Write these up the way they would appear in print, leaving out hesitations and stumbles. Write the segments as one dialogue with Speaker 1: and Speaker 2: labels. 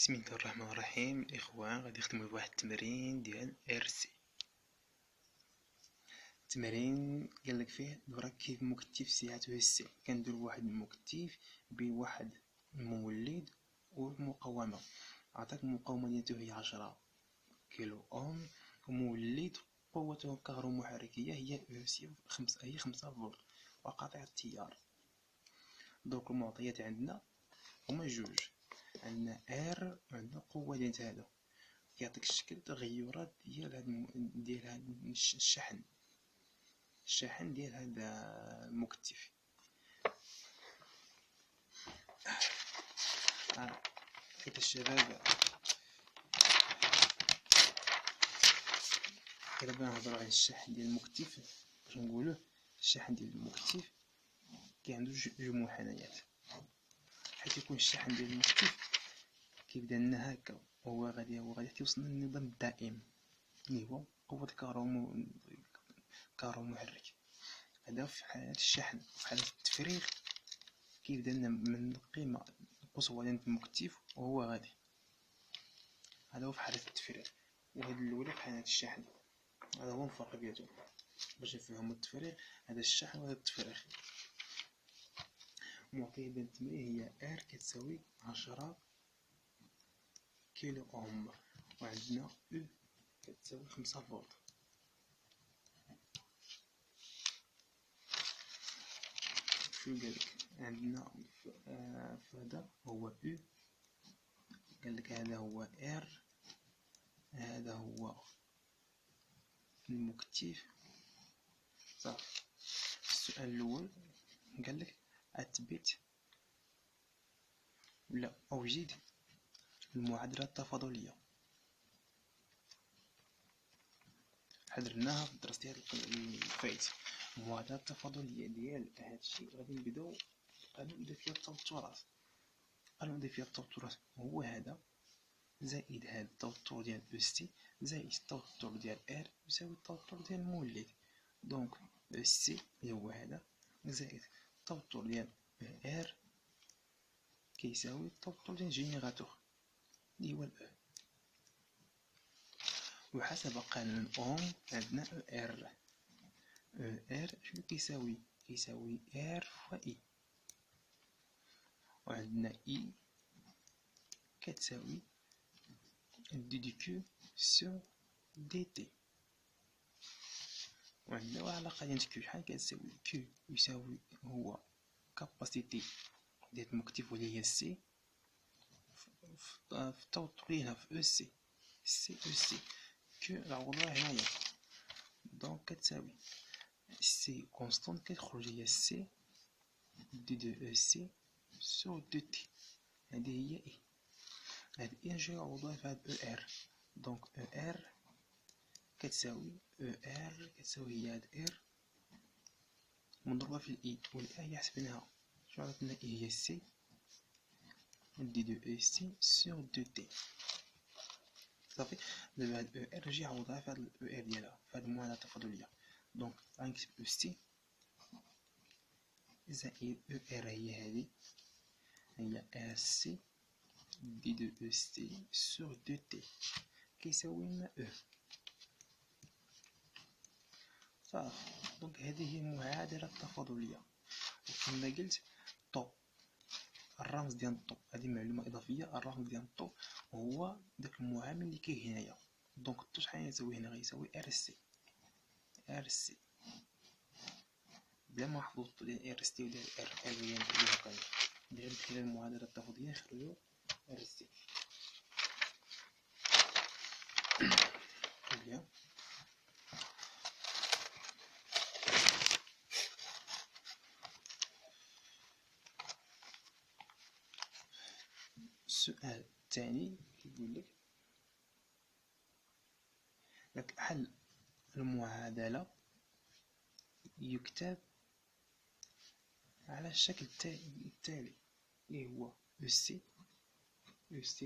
Speaker 1: بسم الله الرحمن الرحيم. الاخوان غادي نخدمو بواحد التمرين ديال ارسي. التمرين قالك فيه نركب مكتف سعته السي. كندير واحد المكتف بواحد المولد والمقاومه. عطاك المقاومه ديالته هي 10 كيلو اوم، ومولد قوته الكهرومحركيه هي هي 5 فولت وقاطع التيار. دوك المعطيات عندنا هما جوج، عندنا ار وعندنا قوة ديال هادو. كيعطيك الشكل التغيرات ديال هاد الشحن ديال هذا المكتف. حيت الشباب إلا بغينا نهضرو على الشحن ديال المكتف، باش نقولوه الشحن ديال المكتف عندو جوج منحنيات. حيت يكون الشحن ديال المكتف كيبدا لنا هكا وهو غادي توصلنا للنظام الدائم اللي هو قوة الكهرومحرك. هذا في حالة الشحن. في حالة التفريغ كيبدا لنا من القيمة القصوى ديال المكتف وهو غادي. هذا هو في حالة التفريغ، وهاد الأولى في حالة الشحن. هذا هو الفرق بيناتهم باش نفهمو التفريغ. هذا الشحن وهذا التفريغ. المعطية ديال التمرين هي ار كتساوي 10 كيلو اوم، وعندنا او كتساوي 5 فولت. شو قالك عندنا فهذا هو او، قالك هذا هو ار، هذا هو المكتف. صافي. السؤال الاول قالك اثبت ولا اوجد المعادلة التفاضلية. حضرناها في الدرس ديال الفايت. المعادلة التفاضلية ديال هادشي غادي نبداو فيها التوترات. فيها التوترات هو هذا زائد هذا التوتر ديال اس تي زائد التوتر ديال ار يساوي التوتر ديال المولد. دونك اس تي اللي هو هذا زائد التوتر ديال ار كيساوي التوتر ديال الجينيراتور اللي هو الاو. وحسب قانون اوم عندنا ار. شنو كيساوي ار فوا اي، وعندنا اي كتساوي دي دي كيو سور دي تي. وعندنا واحد العلاقة ديال كيو شحال كتساوي كيو يساوي هو كاباسيتي ديال المكتف واللي هي سي في التوتر هنا في او سي كيو نعوضوها هنايا. دونك كتساوي سي كونستانت كتخرج هي سي دي دو او سي سور دو تي. هادي هي اي. هاد اي نجي نعوضوها في هاد او ار. دونك او ار كتساوي هي هاد ار مضروبة في الاي، والاي حسبناها شنو عطاتنا اي هي سي دي دو او سي سور دو تي. صافي. دابا هاد او ار نجي نعوضها في هاد الاو ار ديالها في هاد المعادلة التفاضلية. دونك غنكتب او سي زائد او ار هي هادي هي ار سي دي دو او سي سور دو تي كيساوي لنا او. صافي. دونك هذه هي المعادلة التفاضلية. وكما قلت طو الرمز ديال الطو هذه معلومة إضافية. الرمز ديال الطو هو داك المعامل اللي كاين هنايا. دونك الطو شحال يساوي هنا؟ غيساوي ار سي بلا ما نحفظو الطو ديال ار سي وديال ار ال هي نديروها كامل. ديال خلال المعادلة التفاضلية نخرجو ار سي. بيان. السؤال الثاني كيقول لك حل المعادلة يكتب على الشكل التالي اللي هو او سي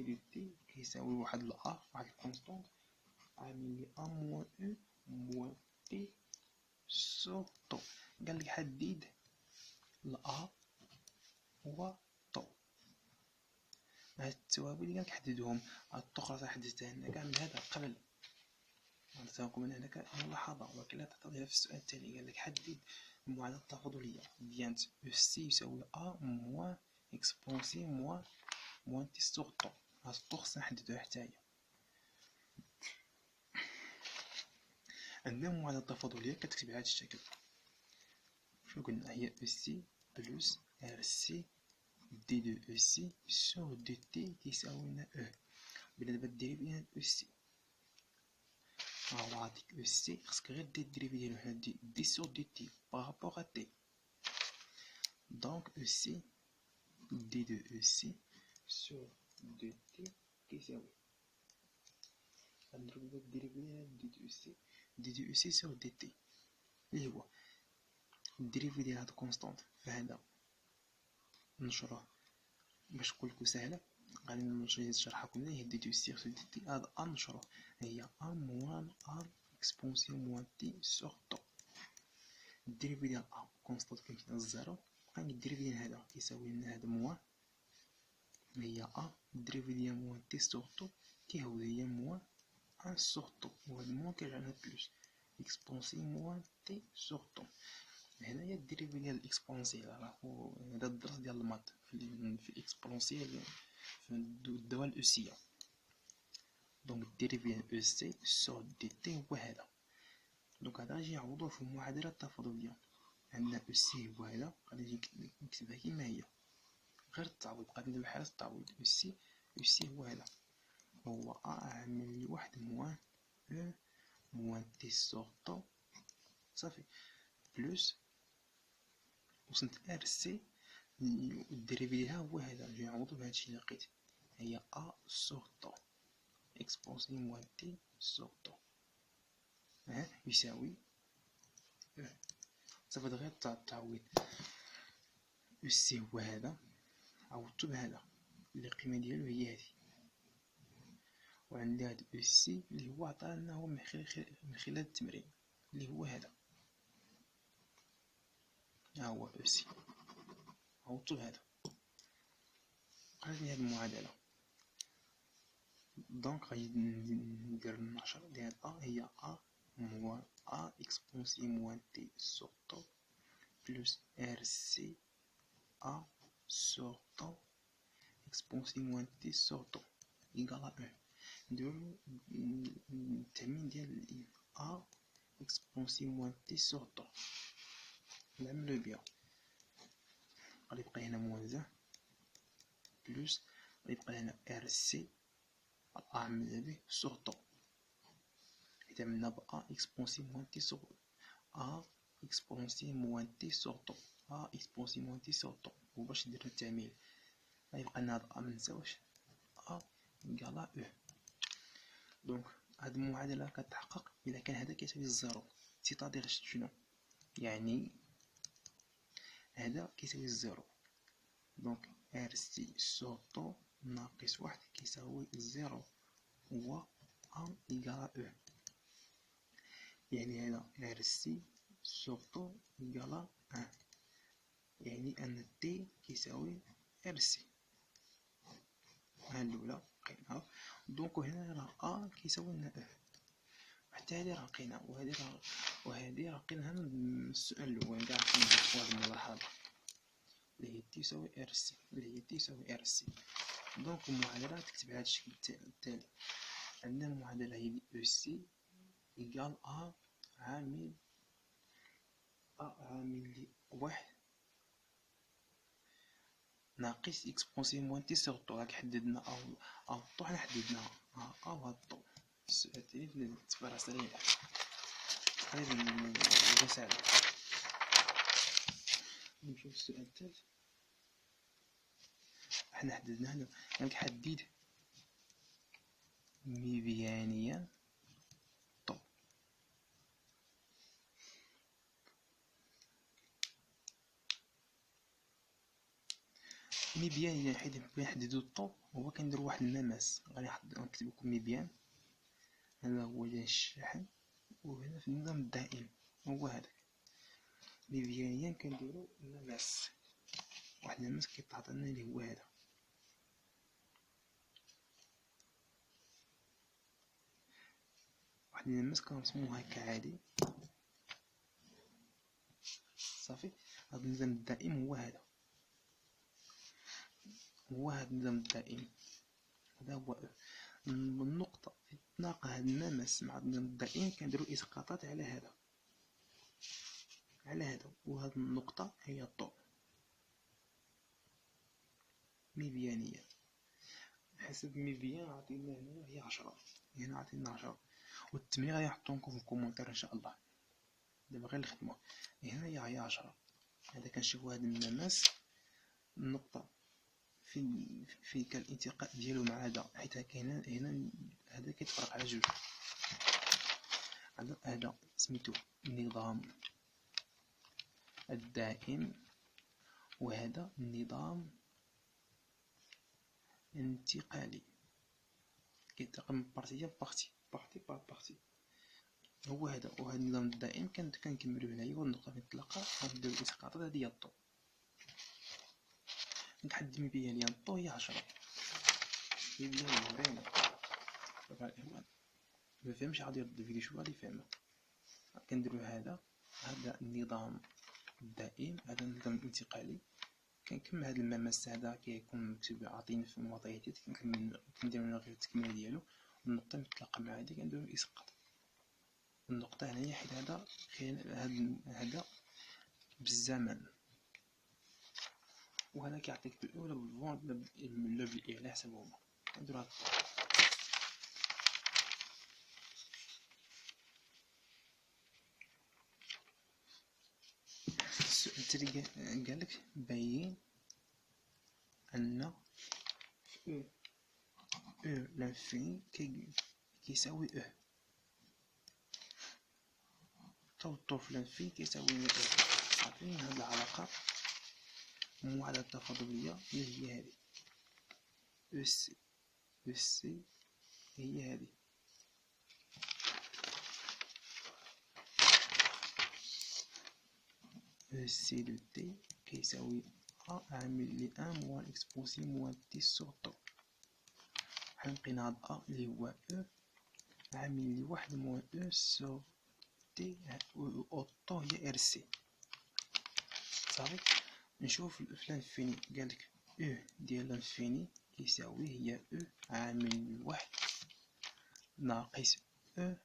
Speaker 1: دو تي كيساوي واحد الأ واحد الكونستونت عامل لي أ موان او موان تي سور طو. قالك حدد الأ هو طو. هاد التوابل اللي كنحددوهم، هاد الطقرة تحددتها هنا كاع من هذا قبل، عطيتها من هنا كملاحظة. ولكن لا تعطيها في السؤال التالي، قال لك حدد المعادلة التفاضلية ديال او سي يساوي ا موان اكسبونسي موان تي سوغ طو. هاد الطو خصنا نحددوها حتى هي. عندنا المعادلة التفاضلية كتكتب بهذا الشكل. شنو قلنا؟ هي او سي بلس ار سي دي دو او سي سور دو تي كيساوي لنا او. بلا دابا ديري بين او سي، هو عطيك او سي، خصك غير دير الدريفي ديالو هنا دي سور دو تي بارابور ا تي. دونك او سي دي دو او سي سور دو تي كيساوي، غنضرب دابا الدريفي ديال دي دو او سي، دي دو او سي سور دي تي اللي هو الدريفي ديال هاد كونستانت، فهذا نشروه باش نقولكو ساهلة. غادي نمشي نشرحكم هي دي دو سي سور دي تي. هاد ا نشروه هي ا موان ا اكسبونسيون موان تي سور طو. الدريفي ديال ا كونستانت كيمشي للزيرو، بقى الدريفي ديال هذا كيساوي لنا هذا موان، هي ا الدريفي ديال موان تي سور طو كيهود هي موان ان سور طو، وهاد موان كيرجع لنا بلوس اكسبونسيون موان تي سور طو. هنايا الدريفي ديال الاكسبونسيال، راهو هذا الدرس ديال المات في الاكسبونسيال في الدوال الأسية. دونك الدريفي ديال او سي سور دي تي هو هذا. دونك هذا غنجي نعوضوه في المعادلة التفاضلية. عندنا او سي هو هذا، غادي نجي نكتبها كيما هي غير التعويض، غادي ندير بحال التعويض. او سي هو هذا، هو ا عامل لي واحد موان او موان تي سور طو صافي بلوس وصلت ار سي الدريفي ديالها هو هذا. نجي نعوضو بهادشي اللي لقيت، هي ا سور طو اكسبونسي موان تي سور طو يساوي صافي. غير التعويض. او سي هو هذا، عوضتو بهذا اللي القيمة ديالو هي هادي، وعندي هاد او سي اللي هو عطانا هو من خلال التمرين اللي هو هذا، ها هو او سي عوضتو بهذا. قريت هاد المعادلة. دونك غادي ندير النشر ديال ا هي ا موان ا اكسبونسي موان تي سور طو بلوس ار سي ا سور طو اكسبونسي موان تي سور طو إيكالا ان. نديرو التعميم ديال ا اكسبونسي موان تي سور طو نعملو بها. غادي يبقى هنا موان بلوس غادي يبقى هنا ار سي عامل به سور طو، حيت عملنا ب ا اكسبونسي موان تي سور ا اكسبونسي موان تي سور طو ا اكسبونسي موان تي سور طو. وباش ندير التعميل غيبقى لنا هاد ا منساوش ا إيكالا او. دونك هاد المعادلة كتحقق إلا كان هذا كيساوي الزيرو، سيتادير شنو يعني؟ هذا كيساوي الزيرو. دونك ار سي سور طو ناقص واحد كيساوي زيرو هو ا إيكالا او. يعني هذا ار سي سور طو إيكالا ان، يعني أن تي كيساوي ار سي. ها الأولى لقيناها. دونك هنا راه ا كيساوي لنا او، حتى هادي راه لقيناها، وهادي راه لقيناها من السؤال الأول كاع في واحد الملاحظة اللي هي تي يساوي ار سي، اللي هي تي يساوي ار سي. دونك المعادلة تكتب بهذا الشكل التالي. عندنا المعادلة هي او سي إيكال ا عامل لي واحد ناقص اكسبونسي موان تي سور طو. راك حددنا ا طو، حنا حددناها ا وهاد طو. السؤال التالي تبقى سريع قريب من الرسالة. نمشيو للسؤال الثالث. حنا حددنا هنا يعني حدد ميزانية طو. ميزانية حيت نحددو الطو هو كنديرو واحد المماس. غادي نكتب لكم ميزان، هذا هو ديال الشحن، وهنا في النظام الدائم هو هذاك. ميزانية كنديرو المماس، واحد المماس كيتعطينا اللي هو هذا. واحد الماس كنرسموه هكا عادي صافي. هاد النظام الدائم هو هذا، هو هاد النظام الدائم، هذا هو النقطة في تناقى هاد المماس مع النظام الدائم كنديرو اسقاطات على هذا، على هذا، وهاد النقطة هي الضوء ميبيانية حسب ميبيان عطينا هنا هي 10، هنا عطينا 10، والتمرين غادي نحطو لكم في الكومونتير ان شاء الله. دابا غير نخدمو هنا هي 10. هذا كنشوفو هاد المماس النقطة في الانتقاء ديالو مع هذا، حيت هنا هذا كيتفرق على جوج. هذا سميتو النظام الدائم، وهذا النظام الانتقالي، كيتقام بارتي ديال بارتي بار بارتي. هو هذا، وهذا النظام الدائم كنكملو هنايا، والنقطة فين تتلاقى غنديرو الاسقاطات. هادي هي الضو، نتحدد مبين ليا الضو هي 10. مبين زوينة طبعا الإخوان، مفهمش غادي يرد الفيديو شوف غادي يفهمها. كنديرو هذا النظام الدائم، هذا النظام الانتقالي. كنكمل هذا المماس هذا كيكون مكتوب عاطيني في المعطيات، كنديرو غير التكميل ديالو. النقطة متلاقى مع هادي كنديرو اسقاط النقطة هنايا، حيت هذا بالزمن، وهذا كيعطيك بالأولى بالفون لا بالإي على حسب هما. كنديرو هاد السؤال التالي قالك بين أن او لانفيني كيساوي او، توتر في لانفيني كيساوي او. عارفين هاد العلاقة المعادلة التفاضلية اللي هي هادي او سي هي هادي. او سي دو تي كيساوي ا عامل ل ان موان اكسبونسي موان تي سور طو. حنا لقينا هاد ا اللي هو او عامل ل واحد موان او سور تي، و طو هي ار سي صافي. نشوف في لانفيني قالك او ديال لانفيني كيساوي هي او عامل لواحد ناقص او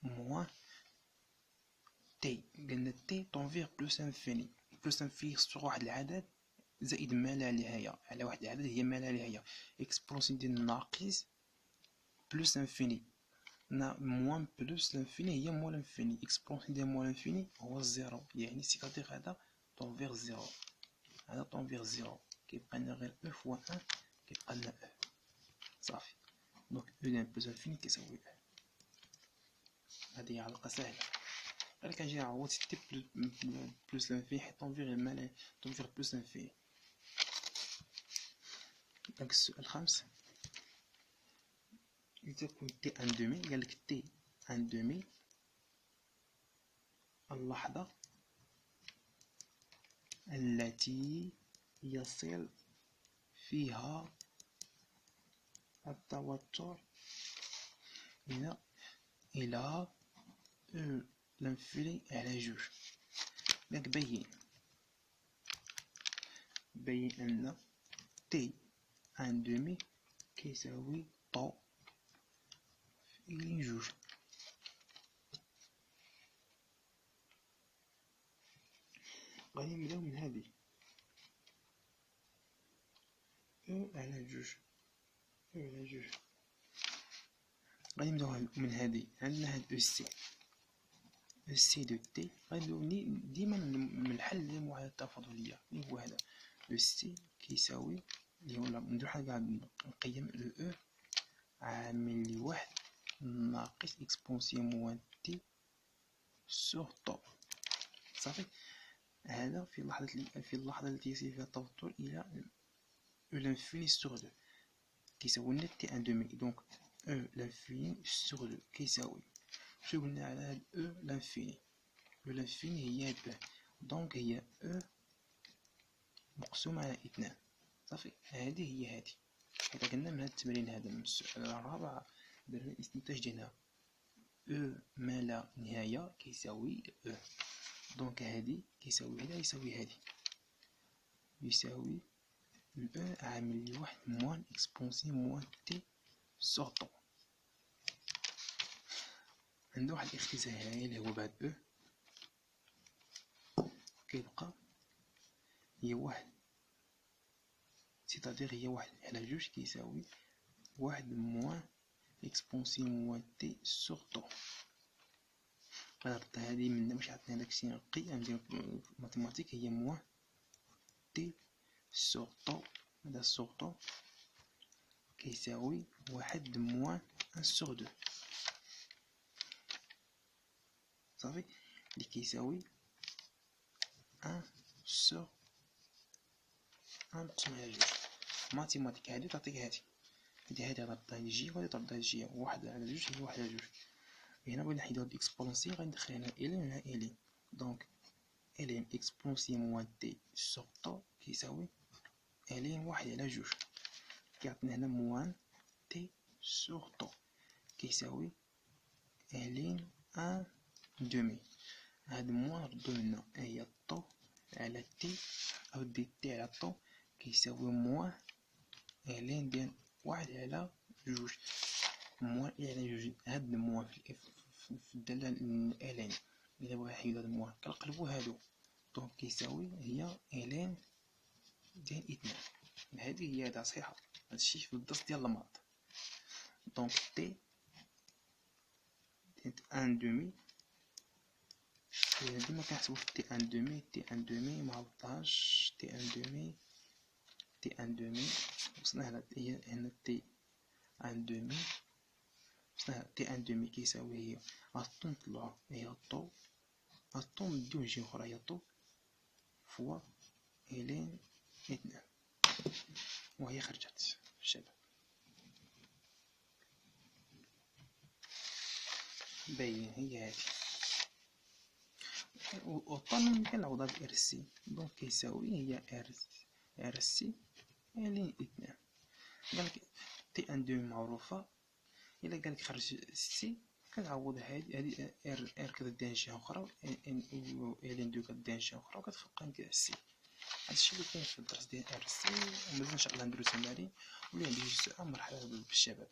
Speaker 1: موان تي. قلنا تي طونفيغ بلوس انفيني، بلوس انفيني سوغ واحد العدد زائد ما لا نهاية على واحد العدد هي ما لا نهاية. اكسبونسيون ديال ناقص بلوس انفيني موان بلوس لانفيني هي موان لانفيني. اكسبونسيون ديال موان لانفيني هو زيرو، يعني سيكادير هذا طونفيغ زيرو، هذا طونفيغ زيرو، كيبقى لنا غير او فوا ان، كيبقى لنا او صافي. دونك او ديال بلوس انفيني كيساوي او. هذه هي علاقة سهلة، غير كنجي نعوض تي بلوس لانفيني حيت طونفيغ مال طونفيغ بلوس لانفيني. دونك السؤال الخامس لتكن تي ان دومي، قالك تي ان دومي اللحظة التي يصل فيها التوتر إلى او لانفيني على جوج. دونك بين أن تي ان دومي كيساوي طو في جوج. غادي نبداو من هادي او على جوج، او على جوج. غادي نبداو من هادي، عندنا هاد او سي، او سي دو تي. غادي نبداو ديما من الحل ديال المعادلة التفاضلية اللي هو هذا او سي كيساوي اللي هو نديرو حاجة نقيم او عامل لواحد ناقص اكسبونسيون موان تي سور طو صافي. هذا في اللحظة التي يصل فيها التوتر إلى او لانفيني سور دو كيساوي لنا تي ان دومي. دونك او لانفيني سور دو كيساوي شنو قلنا على هاد او لانفيني؟ او لانفيني هي هاد او، دونك هي او مقسوم على 2 صافي. هادي هي هادي، حيت قلنا من هاد التمرين هذا من السؤال الرابع درنا الاستنتاج ديالها او ما لا نهاية كيساوي او. دونك هادي كيساوي هذا يساوي هادي، يساوي او عامل لي واحد موان اكسبونسي موان تي سورطون. عنده واحد الاختزال هنايا اللي هو بعد او كيبقى هي واحد، سيتادير هي واحد على جوج كيساوي واحد موان اكسبونسي موان تي سورطون. غنرد هادي منا باش عطينا داكشي القيم ديال الماتيماتيك هي موان تي سورطون. هذا سورطون كيساوي واحد موان ان سور دو، صافي، اللي كيساوي ان سور ان مقسوم على جوج. ماتيماتيك هادي تعطيك هادي غترد هادي جي وهادي ترد هادي جي، واحد على جوج هي واحد على جوج. هنا بغينا نحيدو هاد الاكسبونسي غندخل هنا الين هنا الين، دونك الين اكسبونسي موان تي سورطون كيساوي الين واحد على جوج، كيعطينا هنا موان تي سورطون كيساوي الين ان دومي. هاد موان ردو لنا هي طو على تي او دي تي على طو كيساوي موان الين ديال واحد على جوج، موان على جوج. هاد الموان في الدالة الين إلا بغا نحيدو هاد الموان كنقلبو هادو، دونك كيساوي هي الين ديال اثنان. هادي هي هادا صحيحة، هادشي في الدرس ديال الماط. دونك تي ان دومي ديما كنحسبو في تي ان دومي، تي ان دومي معوضتهاش تي ان دومي، تي ان دومي وصلنا هنا تي ان دومي، وصلنا تي ان دومي كيساوي هي الطون طلعو هي طو، الطون نديو جهة أخرى هي طو فوا الين اثنان، وهي خرجت الشباب. باين هي هادي، والطن كنعوضها بإر سي، دونك كيساوي هي إر سي الين اثنان. قالك تي ان دومي معروفة، إلا قالك خرج سي كنعوض هادي إر كتديها جهة أخرى الين دو كديها جهة أخرى وكتبقى عندك سي. هادشي اللي كاين في الدرس ديال إر سي، ومازال إن شاء الله نديرو تمارين، واللي عنده شي سؤال مرحبا بالشباب.